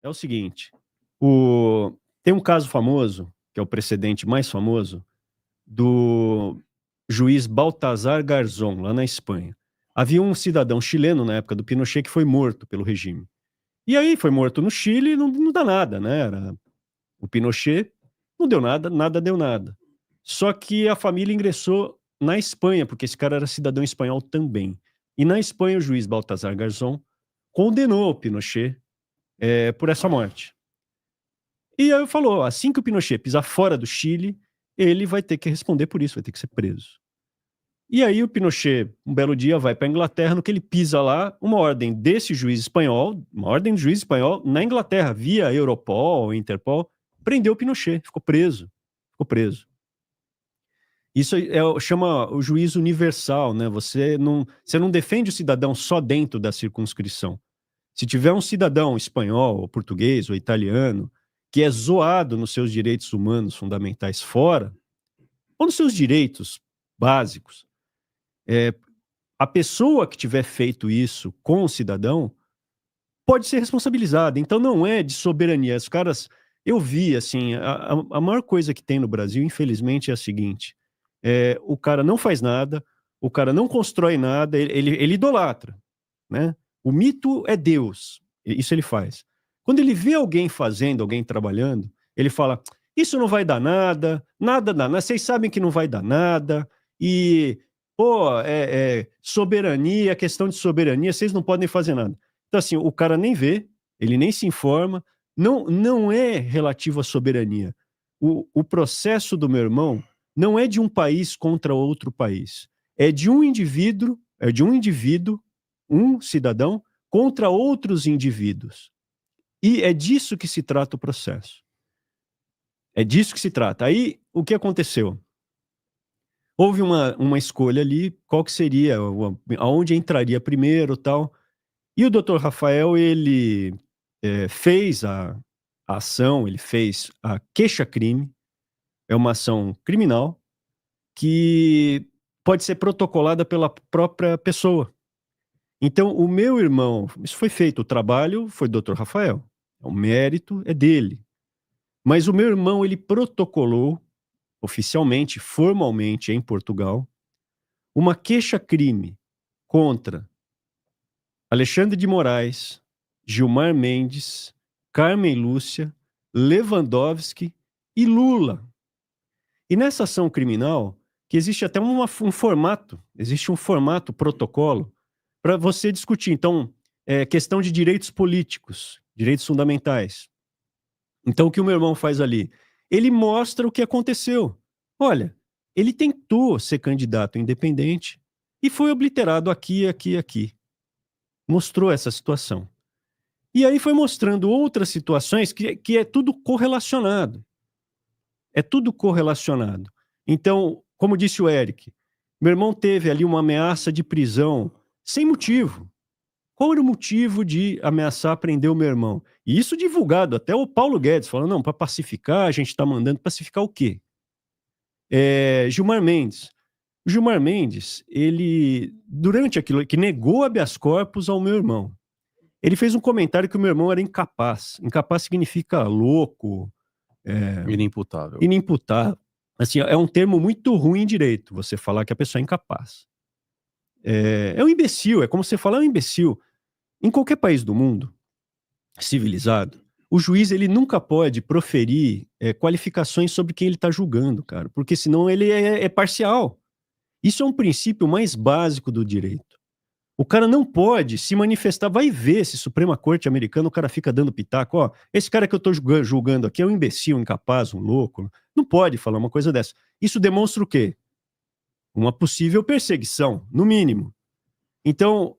É o seguinte, tem um caso famoso, que é o precedente mais famoso, do juiz Baltasar Garzón, lá na Espanha. Havia um cidadão chileno, na época do Pinochet, que foi morto pelo regime. E aí foi morto no Chile, não dá nada, né? O Pinochet não deu nada, nada deu nada. Só que a família ingressou na Espanha, porque esse cara era cidadão espanhol também. E na Espanha, o juiz Baltasar Garzón condenou o Pinochet por essa morte. E aí falou, assim que o Pinochet pisar fora do Chile, ele vai ter que responder por isso, vai ter que ser preso. E aí o Pinochet, um belo dia, vai para a Inglaterra, no que ele pisa lá, uma ordem desse juiz espanhol, uma ordem do juiz espanhol na Inglaterra, via Europol, Interpol, prendeu o Pinochet, ficou preso. Ficou preso. Isso chama o juízo universal, né? Você não defende o cidadão só dentro da circunscrição. Se tiver um cidadão espanhol, ou português, ou italiano, que é zoado nos seus direitos humanos fundamentais fora, ou nos seus direitos básicos, a pessoa que tiver feito isso com o cidadão pode ser responsabilizada. Então não é de soberania. Os caras, eu vi, assim, a maior coisa que tem no Brasil, infelizmente, é a seguinte: o cara não faz nada, o cara não constrói nada, ele idolatra, né? O mito é Deus, isso ele faz. Quando ele vê alguém fazendo, alguém trabalhando, ele fala: isso não vai dar nada, nada dá nada, vocês sabem que não vai dar nada, e, pô, soberania, questão de soberania, vocês não podem fazer nada. Então, assim, o cara nem vê, ele nem se informa, não é relativo à soberania. O processo do meu irmão não é de um país contra outro país, é de um indivíduo, um cidadão, contra outros indivíduos. E é disso que se trata o processo. É disso que se trata. Aí, o que aconteceu? Houve uma escolha ali, qual que seria, aonde entraria primeiro, tal. E o doutor Rafael, ele fez a ação, ele fez a queixa-crime, é uma ação criminal, que pode ser protocolada pela própria pessoa. Então, o meu irmão, isso foi feito, o trabalho foi do doutor Rafael, o mérito é dele. Mas o meu irmão, ele protocolou, oficialmente, formalmente, em Portugal, uma queixa-crime contra Alexandre de Moraes, Gilmar Mendes, Carmen Lúcia, Lewandowski e Lula. E nessa ação criminal, que existe até existe um formato, protocolo, para você discutir. Então, questão de direitos políticos, direitos fundamentais. Então, o que o meu irmão faz ali? Ele mostra o que aconteceu. Olha, ele tentou ser candidato independente e foi obliterado aqui, aqui, aqui. Mostrou essa situação. E aí foi mostrando outras situações que é tudo correlacionado. É tudo correlacionado. Então, como disse o Eric, meu irmão teve ali uma ameaça de prisão sem motivo. Qual era o motivo de ameaçar prender o meu irmão? E isso divulgado, até o Paulo Guedes falando, não, para pacificar, a gente está mandando pacificar o quê? Gilmar Mendes. O Gilmar Mendes, ele, durante aquilo, que negou habeas corpus ao meu irmão, ele fez um comentário que o meu irmão era incapaz. Incapaz significa louco, Inimputável. inimputável. Assim, é um termo muito ruim em direito, você falar que a pessoa é incapaz. É um imbecil, é como você falar, é um imbecil. Em qualquer país do mundo civilizado, o juiz ele nunca pode proferir qualificações sobre quem ele está julgando, cara, porque senão ele é parcial. Isso é um princípio mais básico do direito. O cara não pode se manifestar, vai ver se Suprema Corte americana o cara fica dando pitaco, ó, esse cara que eu estou julgando aqui é um imbecil, um incapaz, um louco. Não pode falar uma coisa dessa. Isso demonstra o quê? Uma possível perseguição, no mínimo. Então,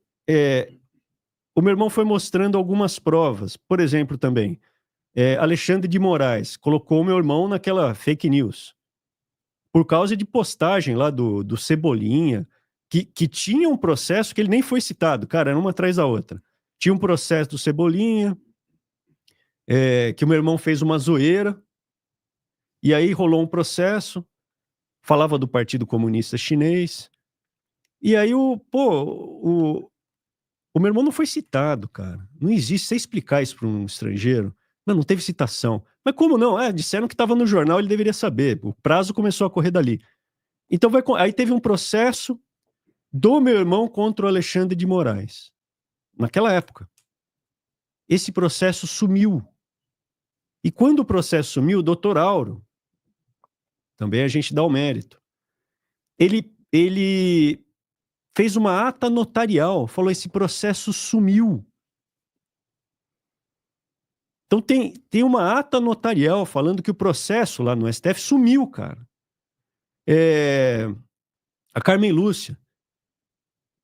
o meu irmão foi mostrando algumas provas. Por exemplo, também, Alexandre de Moraes colocou o meu irmão naquela fake news. Por causa de postagem lá do Cebolinha, que tinha um processo que ele nem foi citado, cara, era uma atrás da outra. Tinha um processo do Cebolinha, que o meu irmão fez uma zoeira, e aí rolou um processo, falava do Partido Comunista Chinês, e aí O meu irmão não foi citado, cara. Não existe. Você explicar isso para um estrangeiro, não teve citação. Mas como não? Disseram que estava no jornal, ele deveria saber. O prazo começou a correr dali. Então aí teve um processo do meu irmão contra o Alexandre de Moraes. Naquela época. Esse processo sumiu. E quando o processo sumiu, o doutor Auro, também a gente dá o mérito, ele fez uma ata notarial, falou: esse processo sumiu. Então tem uma ata notarial falando que o processo lá no STF sumiu, cara. A Carmen Lúcia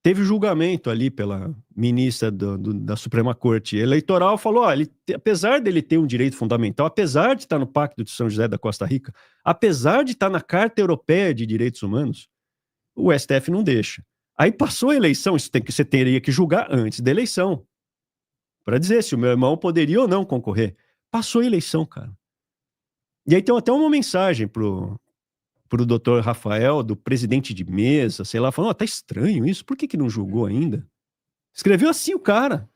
teve julgamento ali pela ministra da Suprema Corte Eleitoral, falou: apesar dele ter um direito fundamental, apesar de estar no Pacto de São José da Costa Rica, apesar de estar na Carta Europeia de Direitos Humanos, o STF não deixa. Aí passou a eleição, você teria que julgar antes da eleição, para dizer se o meu irmão poderia ou não concorrer. Passou a eleição, cara. E aí tem até uma mensagem pro doutor Rafael, do presidente de mesa, sei lá, falando: tá estranho isso, por que não julgou ainda? Escreveu assim o cara.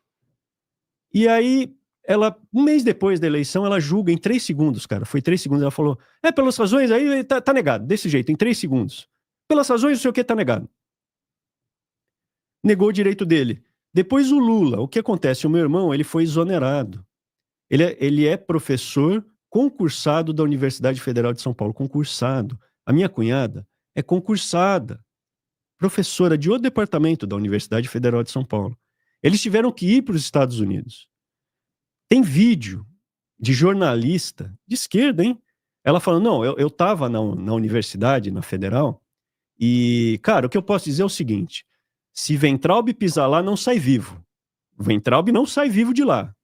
E aí, um mês depois da eleição, ela julga em 3 segundos, cara. Foi 3 segundos, ela falou: pelas razões aí, tá negado, desse jeito, em 3 segundos. Pelas razões, não sei o que, tá negado. Negou o direito dele. Depois o Lula, o que acontece? O meu irmão, ele foi exonerado. Ele é professor concursado da Universidade Federal de São Paulo, concursado. A minha cunhada é concursada, professora de outro departamento da Universidade Federal de São Paulo. Eles tiveram que ir para os Estados Unidos. Tem vídeo de jornalista de esquerda, hein? Ela falando: não, eu estava na universidade, na Federal, e, cara, o que eu posso dizer é o seguinte: se Weintraub pisar lá, não sai vivo. Weintraub não sai vivo de lá.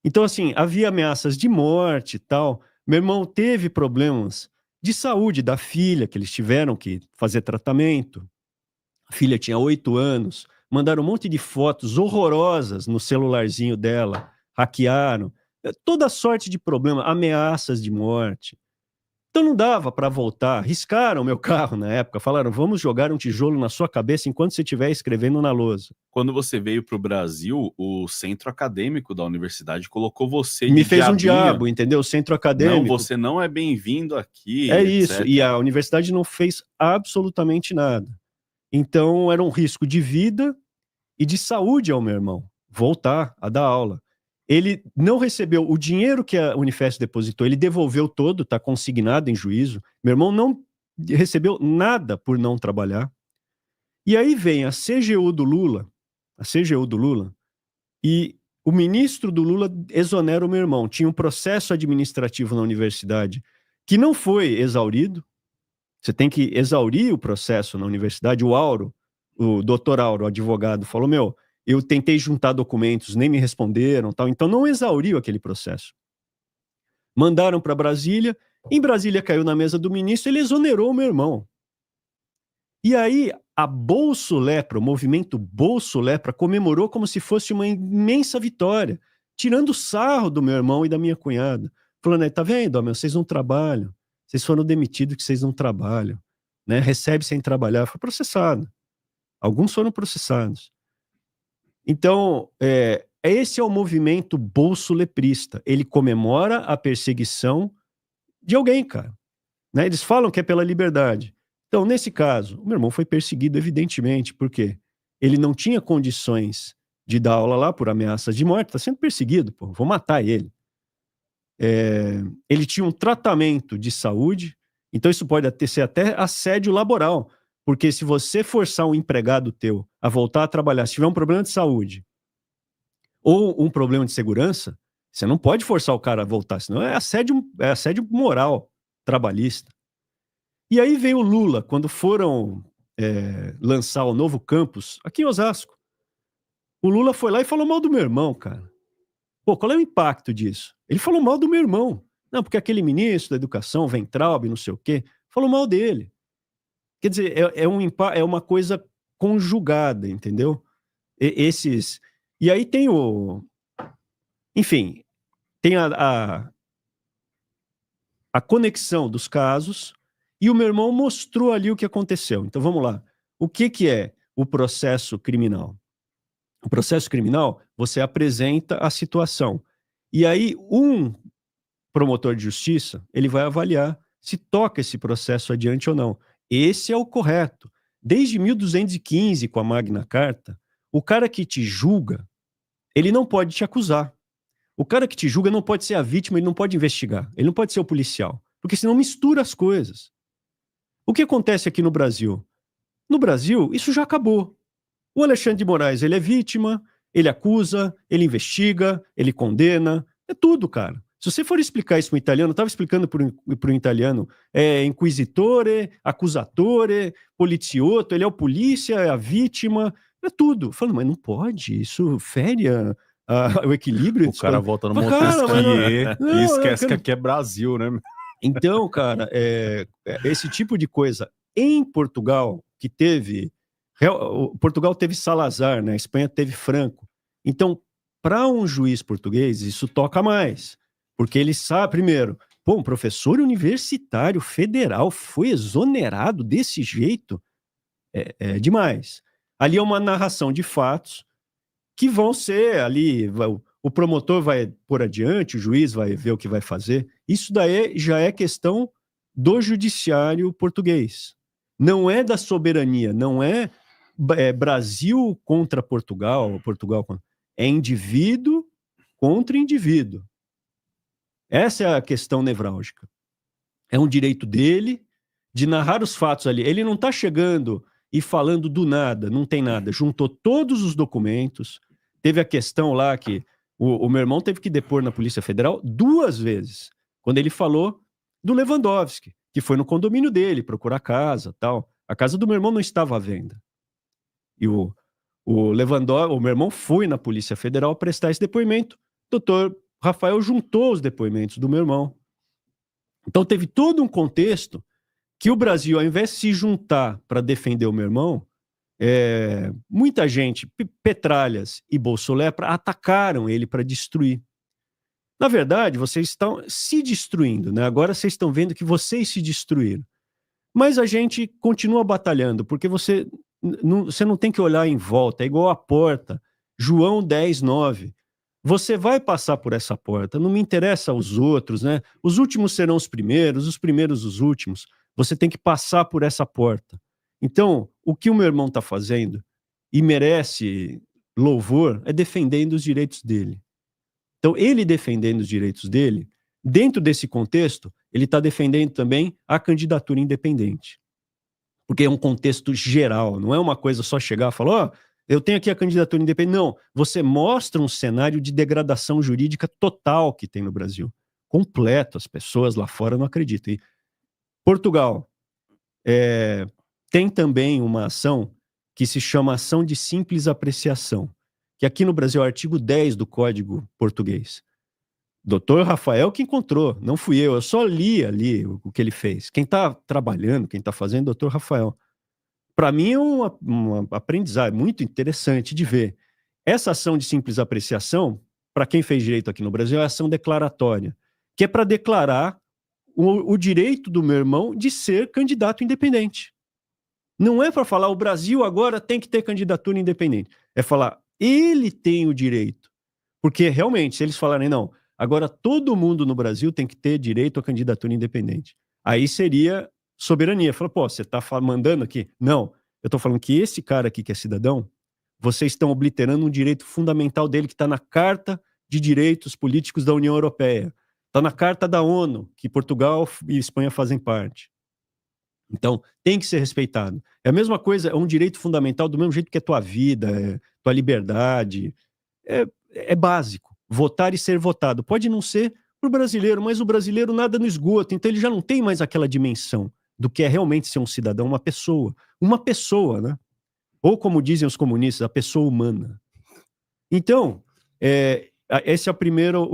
Então, assim, havia ameaças de morte e tal. Meu irmão teve problemas de saúde da filha, que eles tiveram que fazer tratamento. A filha tinha 8 anos. Mandaram um monte de fotos horrorosas no celularzinho dela. Hackearam. Toda sorte de problema, ameaças de morte. Então não dava para voltar. Riscaram meu carro na época. Falaram: vamos jogar um tijolo na sua cabeça enquanto você estiver escrevendo na lousa. Quando você veio para o Brasil, o centro acadêmico da universidade colocou você Me fez um diabo, entendeu? O centro acadêmico. Não, você não é bem-vindo aqui. É isso. E a universidade não fez absolutamente nada. Então era um risco de vida e de saúde ao meu irmão voltar a dar aula. Ele não recebeu o dinheiro que a Unifesp depositou, ele devolveu todo, está consignado em juízo. Meu irmão não recebeu nada por não trabalhar. E aí vem a CGU do Lula, e o ministro do Lula exonera o meu irmão. Tinha um processo administrativo na universidade que não foi exaurido. Você tem que exaurir o processo na universidade. O doutor Auro, o advogado, falou: eu tentei juntar documentos, nem me responderam, tal. Então não exauriu aquele processo. Mandaram para Brasília, em Brasília caiu na mesa do ministro, ele exonerou o meu irmão. E aí a Bolso Lepra, o movimento Bolso Lepra, comemorou como se fosse uma imensa vitória, tirando sarro do meu irmão e da minha cunhada. Falando: tá vendo, vocês não trabalham, vocês foram demitidos que vocês não trabalham, né? Recebe sem trabalhar. Foi processado. Alguns foram processados. Então, esse é o movimento bolso-leprista. Ele comemora a perseguição de alguém, cara. Né? Eles falam que é pela liberdade. Então, nesse caso, o meu irmão foi perseguido, evidentemente, porque ele não tinha condições de dar aula lá por ameaças de morte, está sendo perseguido, pô, vou matar ele. Ele tinha um tratamento de saúde, então isso pode ser até assédio laboral. Porque se você forçar um empregado teu a voltar a trabalhar, se tiver um problema de saúde ou um problema de segurança, você não pode forçar o cara a voltar, senão é assédio moral, trabalhista. E aí veio o Lula, quando foram lançar o novo campus aqui em Osasco. O Lula foi lá e falou mal do meu irmão, cara. Pô, qual é o impacto disso? Ele falou mal do meu irmão. Não, porque aquele ministro da educação, Weintraub, não sei o quê, falou mal dele. Quer dizer, é uma coisa conjugada, entendeu? E aí tem enfim, tem a conexão dos casos, e o meu irmão mostrou ali o que aconteceu. Então vamos lá. O que é o processo criminal? O processo criminal, você apresenta a situação. E aí, um promotor de justiça, ele vai avaliar se toca esse processo adiante ou não. Esse é o correto. Desde 1215, com a Magna Carta, o cara que te julga, ele não pode te acusar. O cara que te julga não pode ser a vítima, ele não pode investigar, ele não pode ser o policial, porque senão mistura as coisas. O que acontece aqui no Brasil? No Brasil, isso já acabou. O Alexandre de Moraes, ele é vítima, ele acusa, ele investiga, ele condena, é tudo, cara. Se você for explicar isso para um italiano, eu estava explicando para um italiano, é inquisitore, accusatore, poliziotto, ele é o polícia, é a vítima, é tudo. Falando, mas não pode, isso fere o equilíbrio. O cara volta no Cara, Montesquieu não, e esquece eu que não- aqui é Brasil, né? Então, cara, esse tipo de coisa em Portugal, que teve. Portugal teve Salazar, né? A Espanha teve Franco. Então, para um juiz português, isso toca mais. Porque ele sabe, primeiro, pô, um professor universitário federal foi exonerado desse jeito. É demais. Ali é uma narração de fatos que vão ser ali. O promotor vai por adiante, o juiz vai ver o que vai fazer. Isso daí já é questão do judiciário português. Não é da soberania, não é, Brasil contra Portugal, é indivíduo contra indivíduo. Essa é a questão nevrálgica. É um direito dele de narrar os fatos ali. Ele não está chegando e falando do nada, não tem nada. Juntou todos os documentos. Teve a questão lá que o meu irmão teve que depor na Polícia Federal 2 vezes, quando ele falou do Lewandowski, que foi no condomínio dele procurar casa, tal. A casa do meu irmão não estava à venda. E o Lewandowski, o meu irmão foi na Polícia Federal prestar esse depoimento. O doutor Rafael juntou os depoimentos do meu irmão. Então teve todo um contexto que o Brasil, ao invés de se juntar para defender o meu irmão, muita gente, Petralhas e Bolsolepra, atacaram ele para destruir. Na verdade, vocês estão se destruindo, né? Agora vocês estão vendo que vocês se destruíram. Mas a gente continua batalhando, porque você não tem que olhar em volta, é igual a porta. João 10:9. Você vai passar por essa porta, não me interessa os outros, né? Os últimos serão os primeiros os últimos. Você tem que passar por essa porta. Então, o que o meu irmão está fazendo, e merece louvor, é defendendo os direitos dele. Então, ele defendendo os direitos dele, dentro desse contexto, ele está defendendo também a candidatura independente. Porque é um contexto geral, não é uma coisa só chegar e falar, eu tenho aqui a candidatura independente. Não, você mostra um cenário de degradação jurídica total que tem no Brasil. Completo, as pessoas lá fora não acreditam. E Portugal tem também uma ação que se chama ação de simples apreciação, que aqui no Brasil é o artigo 10 do Código Português. Doutor Rafael que encontrou, não fui eu só li ali o que ele fez. Quem está trabalhando, quem está fazendo, doutor Rafael. Para mim é um aprendizado muito interessante de ver. Essa ação de simples apreciação, para quem fez direito aqui no Brasil, é a ação declaratória, que é para declarar o direito do meu irmão de ser candidato independente. Não é para falar o Brasil agora tem que ter candidatura independente. É falar ele tem o direito. Porque realmente, se eles falarem não, agora todo mundo no Brasil tem que ter direito à candidatura independente. Aí seria soberania. Fala, pô, você está mandando aqui? Não, eu estou falando que esse cara aqui que é cidadão, vocês estão obliterando um direito fundamental dele que está na Carta de Direitos Políticos da União Europeia. Está na Carta da ONU, que Portugal e Espanha fazem parte. Então, tem que ser respeitado. É a mesma coisa, é um direito fundamental do mesmo jeito que é tua vida, tua liberdade. É básico. Votar e ser votado. Pode não ser para o brasileiro, mas o brasileiro nada no esgoto, então ele já não tem mais aquela dimensão do que é realmente ser um cidadão, uma pessoa. Uma pessoa, né? Ou como dizem os comunistas, a pessoa humana. Então, esse é o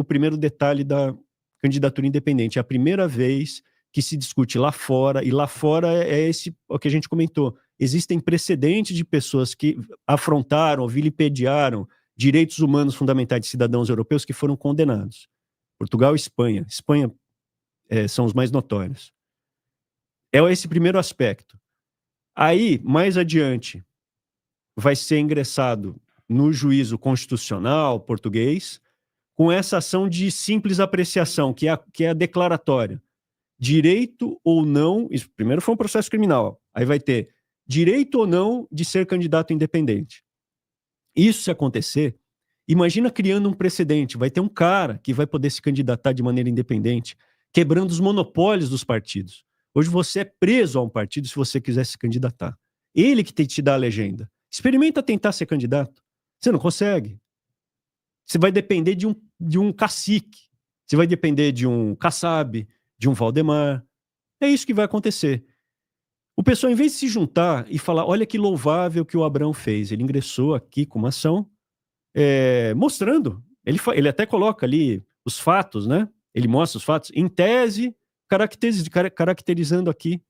primeiro detalhe da candidatura independente. É a primeira vez que se discute lá fora, e lá fora o que a gente comentou. Existem precedentes de pessoas que afrontaram, vilipendiaram direitos humanos fundamentais de cidadãos europeus que foram condenados. Portugal e Espanha. Espanha são os mais notórios. É esse primeiro aspecto. Aí, mais adiante, vai ser ingressado no juízo constitucional português com essa ação de simples apreciação, que é a declaratória. Direito ou não, isso primeiro foi um processo criminal, aí vai ter direito ou não de ser candidato independente. Isso se acontecer, imagina criando um precedente, vai ter um cara que vai poder se candidatar de maneira independente, quebrando os monopólios dos partidos. Hoje você é preso a um partido se você quiser se candidatar. Ele que te dá a legenda. Experimenta tentar ser candidato. Você não consegue. Você vai depender de um cacique. Você vai depender de um Kassab, de um Valdemar. É isso que vai acontecer. O pessoal, em vez de se juntar e falar, olha que louvável que o Abrão fez, ele ingressou aqui com uma ação mostrando. Ele até coloca ali os fatos, né? Ele mostra os fatos, em tese, caracterizando aqui.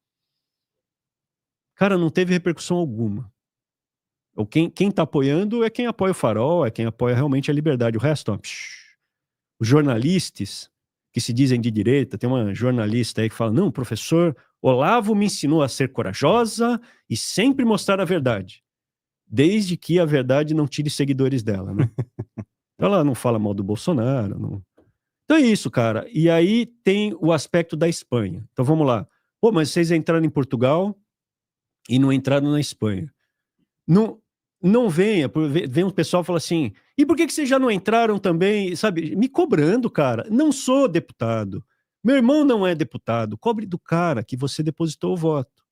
Cara, não teve repercussão alguma. Ou quem tá apoiando é quem apoia o Farol, é quem apoia realmente a liberdade. O resto, ó, os jornalistas que se dizem de direita, tem uma jornalista aí que fala, não, professor Olavo me ensinou a ser corajosa e sempre mostrar a verdade, desde que a verdade não tire seguidores dela, né? Ela não fala mal do Bolsonaro, não. Então é isso, cara. E aí tem o aspecto da Espanha. Então vamos lá. Pô, mas vocês entraram em Portugal e não entraram na Espanha. Não venha, vem um pessoal e fala assim, e por que vocês já não entraram também, sabe, me cobrando, cara, não sou deputado, meu irmão não é deputado, cobre do cara que você depositou o voto.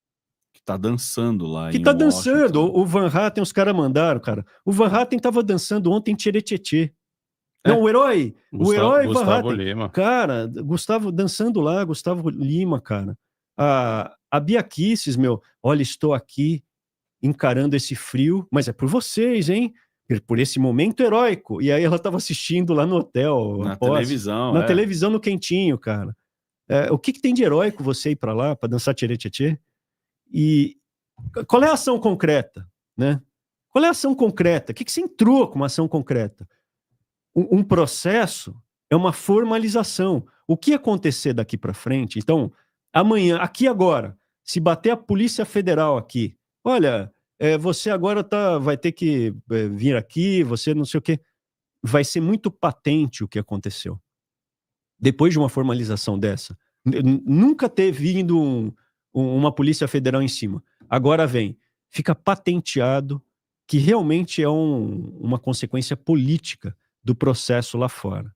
Que tá dançando lá Que em tá dançando, Washington. o Van Hatten, os caras mandaram, cara, o Van Hatten tava dançando ontem em Tcheretchê. Não, o herói Van Gustavo Hatten, Lima. cara, Gustavo dançando lá, Gustavo Lima, cara, a Bia Kicis, meu, olha, estou aqui encarando esse frio, mas é por vocês, hein? Por esse momento heróico. E aí ela estava assistindo lá no hotel. Na após, televisão, na televisão, no quentinho, cara. O que tem de heróico você ir para lá, para dançar tchê-tchê? E qual é a ação concreta, né? Qual é a ação concreta? O que você entrou com uma ação concreta? Um processo é uma formalização. O que acontecer daqui para frente? Então, amanhã, aqui agora, se bater a Polícia Federal aqui, olha, você agora vai ter que vir aqui, você não sei o quê. Vai ser muito patente o que aconteceu. Depois de uma formalização dessa, nunca ter vindo uma Polícia Federal em cima. Agora vem, fica patenteado que realmente é uma consequência política do processo lá fora.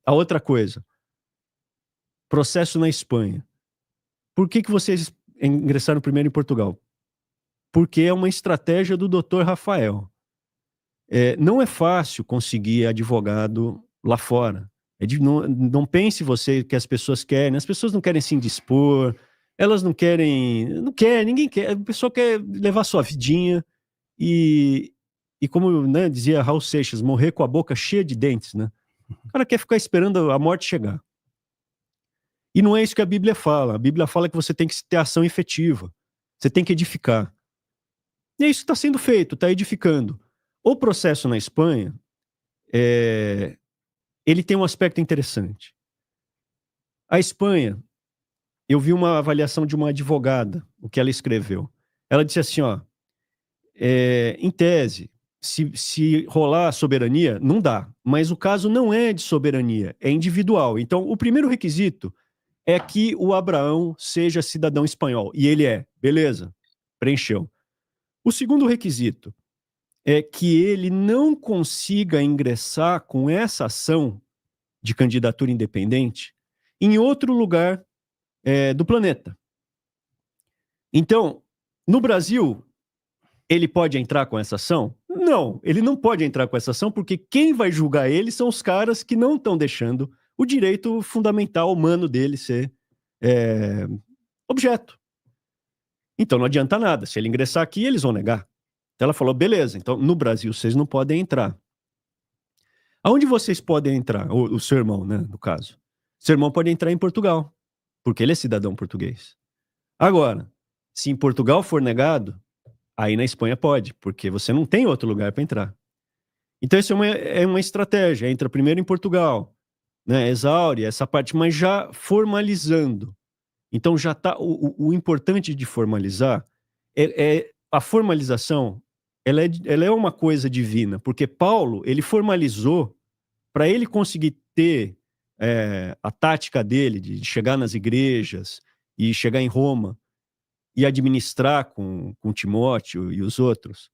A outra coisa, processo na Espanha. Por que vocês ingressaram primeiro em Portugal? Porque é uma estratégia do Dr. Rafael. Não é fácil conseguir advogado lá fora. Não pense você que as pessoas não querem se indispor, elas não querem, ninguém quer, a pessoa quer levar sua vidinha e como, né, dizia Raul Seixas, morrer com a boca cheia de dentes, né? O cara quer ficar esperando a morte chegar. E não é isso que a Bíblia fala. A Bíblia fala que você tem que ter ação efetiva. Você tem que edificar. E é isso que está sendo feito, está edificando. O processo na Espanha, ele tem um aspecto interessante. A Espanha, eu vi uma avaliação de uma advogada, o que ela escreveu. Ela disse assim, ó, em tese, se rolar soberania, não dá. Mas o caso não é de soberania, é individual. Então, o primeiro requisito é que o Abraão seja cidadão espanhol. E ele é. Beleza, preencheu. O segundo requisito é que ele não consiga ingressar com essa ação de candidatura independente em outro lugar do planeta. Então, no Brasil, ele pode entrar com essa ação? Não, ele não pode entrar com essa ação porque quem vai julgar ele são os caras que não estão deixando o direito fundamental humano dele ser objeto. Então não adianta nada. Se ele ingressar aqui, eles vão negar. Então ela falou, beleza, então no Brasil vocês não podem entrar. Aonde vocês podem entrar? O seu irmão, né, no caso. Seu irmão pode entrar em Portugal, porque ele é cidadão português. Agora, se em Portugal for negado, aí na Espanha pode, porque você não tem outro lugar para entrar. Então isso é uma estratégia. Entra primeiro em Portugal, né, exaure essa parte, mas já formalizando. Então já está. O importante de formalizar a formalização ela é uma coisa divina, porque Paulo, ele formalizou, para ele conseguir ter a tática dele de chegar nas igrejas e chegar em Roma e administrar com Timóteo e os outros,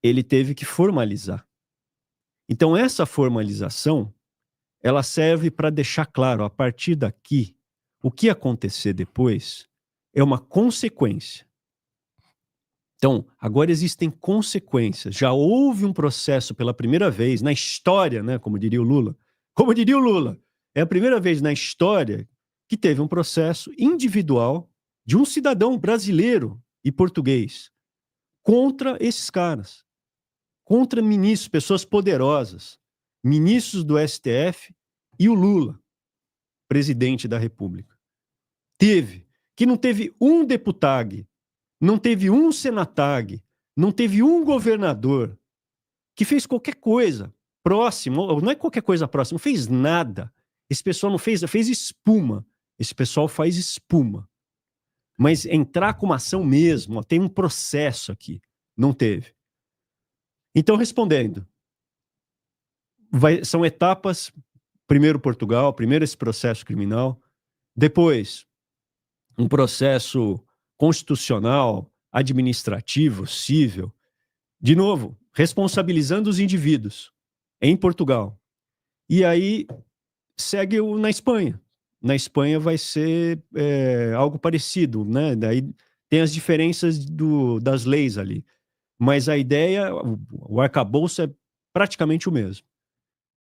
ele teve que formalizar. Então, essa formalização, ela serve para deixar claro, a partir daqui, o que acontecer depois é uma consequência. Então, agora existem consequências. Já houve um processo pela primeira vez na história, né, como diria o Lula. Como diria o Lula, é a primeira vez na história que teve um processo individual de um cidadão brasileiro e português contra esses caras, contra ministros, pessoas poderosas, ministros do STF e o Lula, presidente da República. Que não teve um deputado, não teve um senatag, não teve um governador que fez qualquer coisa próximo, não é qualquer coisa próxima, não fez nada. Esse pessoal não fez espuma. Esse pessoal faz espuma. Mas entrar com uma ação mesmo, ó, tem um processo aqui. Não teve. Então, respondendo, são etapas, primeiro Portugal, primeiro esse processo criminal, depois um processo constitucional, administrativo, civil, de novo, responsabilizando os indivíduos em Portugal. E aí segue na Espanha. Na Espanha vai ser algo parecido, né? Daí tem as diferenças das leis ali. Mas a ideia, o arcabouço é praticamente o mesmo.